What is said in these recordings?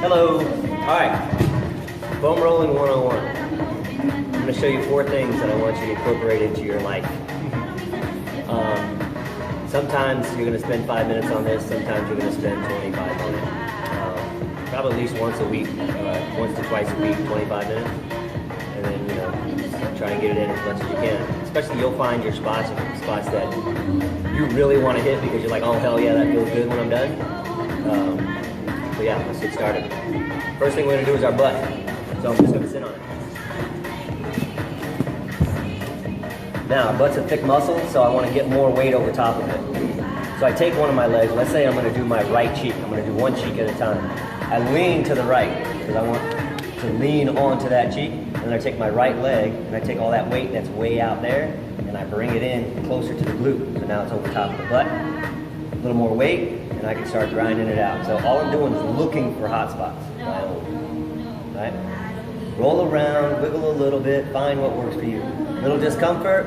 Hello. All right. Foam rolling 101. I'm going to show you 4 things that I want you to incorporate into your life. Sometimes you're going to spend 5 minutes on this. Sometimes you're going to spend 25 on it. Probably at least once a week, once to twice a week, 25 minutes. And then, just try and get it in as much as you can. Especially you'll find your spots that you really want to hit because you're like, oh hell yeah, that feels good when I'm done. So yeah, let's get started. First thing we're going to do is our butt. So I'm just going to sit on it. Now, our butt's a thick muscle, so I want to get more weight over top of it. So I take one of my legs. Let's say I'm going to do my right cheek. I'm going to do one cheek at a time. I lean to the right because I want to lean onto that cheek. And then I take my right leg and I take all that weight that's way out there and I bring it in closer to the glute. So now it's over top of the butt. A little more weight. And I can start grinding it out. So all I'm doing is looking for hot spots. Right? Roll around, wiggle a little bit, find what works for you. Little discomfort,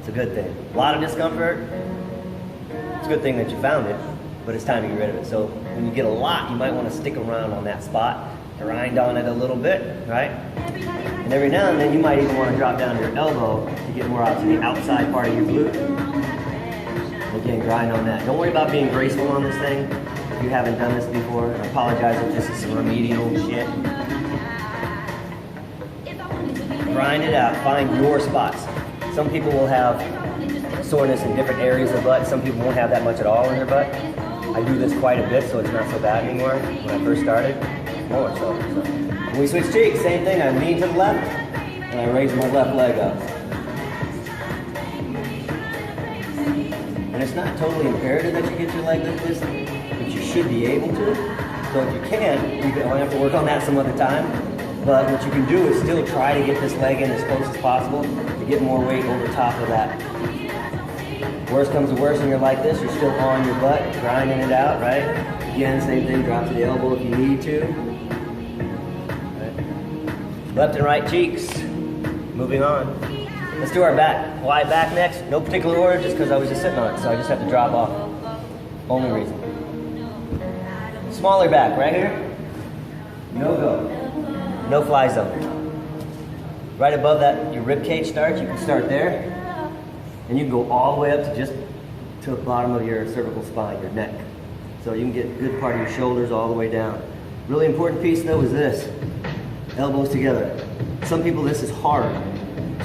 it's a good thing. A lot of discomfort, it's a good thing that you found it, but it's time to get rid of it. So when you get a lot, you might want to stick around on that spot, grind on it a little bit, right? And every now and then you might even want to drop down your elbow to get more out to the outside part of your glute. Again, grind on that. Don't worry about being graceful on this thing. If you haven't done this before, I apologize if this is some remedial shit. Grind it out. Find your spots. Some people will have soreness in different areas of the butt. Some people won't have that much at all in their butt. I do this quite a bit, so it's not so bad anymore. When I first started, more so. When we switch cheeks, same thing. I lean to the left, and I raise my left leg up. And it's not totally imperative that you get your leg like this, but you should be able to. So if you can't, you only have to work on that some other time. But what you can do is still try to get this leg in as close as possible to get more weight over top of that. Worst comes to worst and you're like this, you're still on your butt, grinding it out, right? Again, same thing, drop to the elbow if you need to. Right. Left and right cheeks. Moving on. Let's do our back. Why back next? No particular order, just because I was just sitting on it, so I just have to drop off. Only reason. Smaller back, right here. No go. No fly zone. Right above that, your rib cage starts. You can start there, and you can go all the way up to just to the bottom of your cervical spine, your neck. So you can get a good part of your shoulders all the way down. Really important piece though is this. Elbows together. Some people this is hard.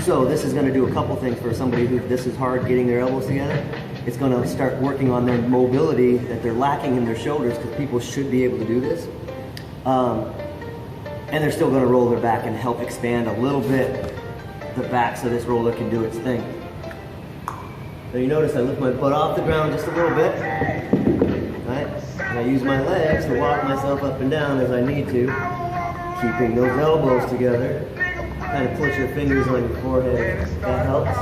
So this is going to do a couple things for somebody who this is hard getting their elbows together. It's going to start working on their mobility that they're lacking in their shoulders because people should be able to do this. And they're still going to roll their back and help expand a little bit the back so this roller can do its thing. So you notice I lift my butt off the ground just a little bit. Right? And I use my legs to walk myself up and down as I need to, keeping those elbows together. Kind of put your fingers on your forehead. That helps.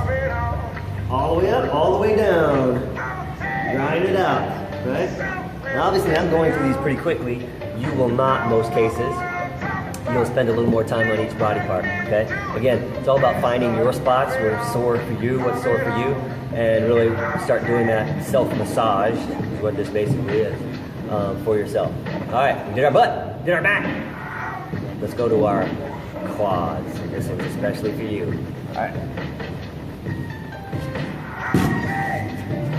All the way up, all the way down. Grind it out, right? Now obviously I'm going through these pretty quickly. You will not in most cases. You'll spend a little more time on each body part, okay? Again, it's all about finding your spots where it's sore for you, what's sore for you, and really start doing that self-massage, is what this basically is, for yourself. All right, we did our butt, we did our back. Let's go to our quads. This one's especially for you. All right.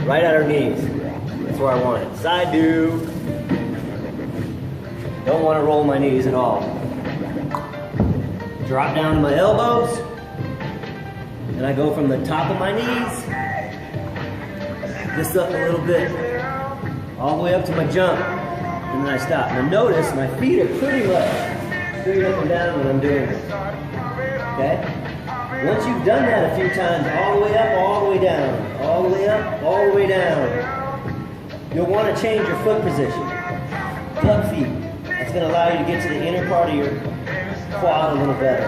Right at our knees. That's where I want it. Side do. Don't want to roll my knees at all. Drop down to my elbows. And I go from the top of my knees. This up a little bit. All the way up to my jump. And then I stop. Now notice my feet are pretty low. Straight up and down when I'm doing this. Okay? Once you've done that a few times, all the way up, all the way down, all the way up, all the way down, you'll want to change your foot position. Club feet. That's going to allow you to get to the inner part of your quad a little better.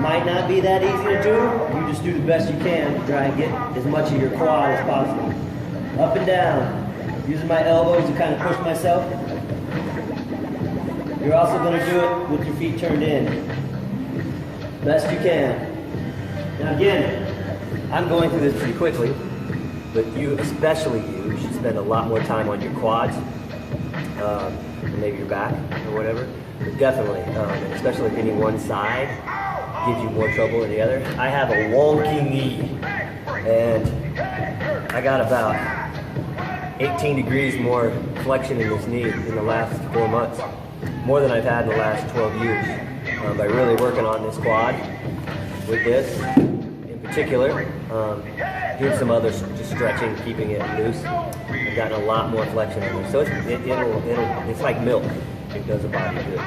Might not be that easy to do. You just do the best you can to try and get as much of your quad as possible. Up and down. Using my elbows to kind of push myself. You're also going to do it with your feet turned in. Best you can. Now again, I'm going through this pretty quickly, but you, especially you, should spend a lot more time on your quads maybe your back or whatever. But definitely, and especially if any one side gives you more trouble than the other. I have a wonky knee, and I got about 18 degrees more flexion in this knee in the last 4 months, more than I've had in the last 12 years. By really working on this quad with this in particular, doing some other just stretching, keeping it loose. I've gotten a lot more flexion in there. So it's like milk. It does a body good.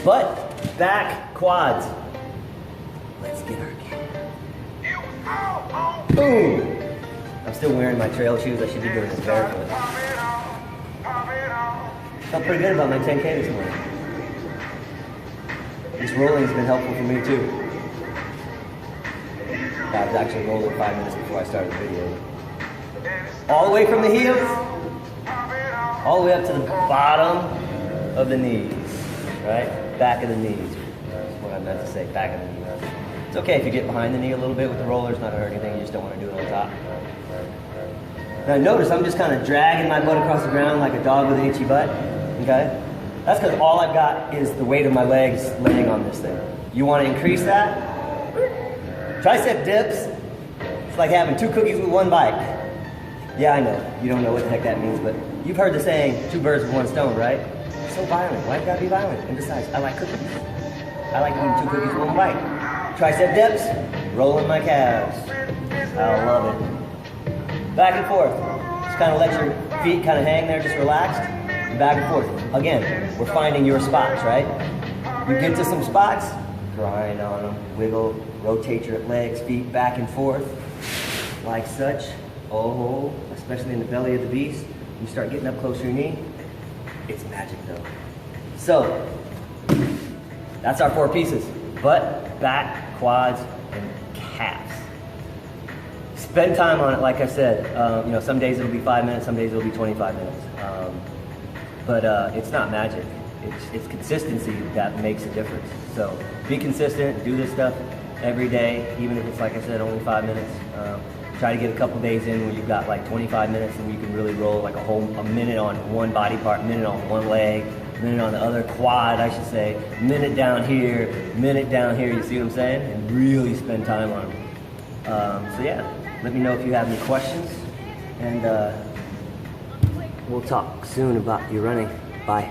But back quads. Let's get our boom. I'm still wearing my trail shoes. I should be doing this barefoot. Felt pretty good about my 10K this morning. This rolling has been helpful for me too. I was actually rolling 5 minutes before I started the video. All the way from the heels, all the way up to the bottom of the knees, right? Back of the knees. That's what I meant to say, back of the knees. It's okay if you get behind the knee a little bit with the rollers, not hurt anything, you just don't want to do it on top. Now notice I'm just kind of dragging my butt across the ground like a dog with an itchy butt, okay? That's because all I've got is the weight of my legs laying on this thing. You want to increase that? Tricep dips, it's like having 2 cookies with 1 bite. Yeah, I know, you don't know what the heck that means, but you've heard the saying, 2 birds with 1 stone, right? It's so violent, why you gotta be violent? And besides, I like cookies. I like eating 2 cookies with 1 bite. Tricep dips, rolling my calves. I love it. Back and forth. Just kind of let your feet kind of hang there, just relaxed. And back and forth. Again, we're finding your spots, right? You get to some spots, grind on them, wiggle, rotate your legs, feet back and forth, like such. Oh, especially in the belly of the beast. You start getting up close to your knee. It's magic though. So, that's our 4 pieces. Butt, back, quads, and calves. Spend time on it, like I said. You know, some days it'll be 5 minutes, some days it'll be 25 minutes. But it's not magic. It's consistency that makes a difference. So be consistent, do this stuff every day, even if it's, like I said, only 5 minutes. Try to get a couple days in where you've got like 25 minutes and you can really roll like a minute on one body part, minute on one leg, minute on the other quad, I should say, minute down here, you see what I'm saying? And really spend time on them. So yeah, let me know if you have any questions, and we'll talk soon about your running. Bye.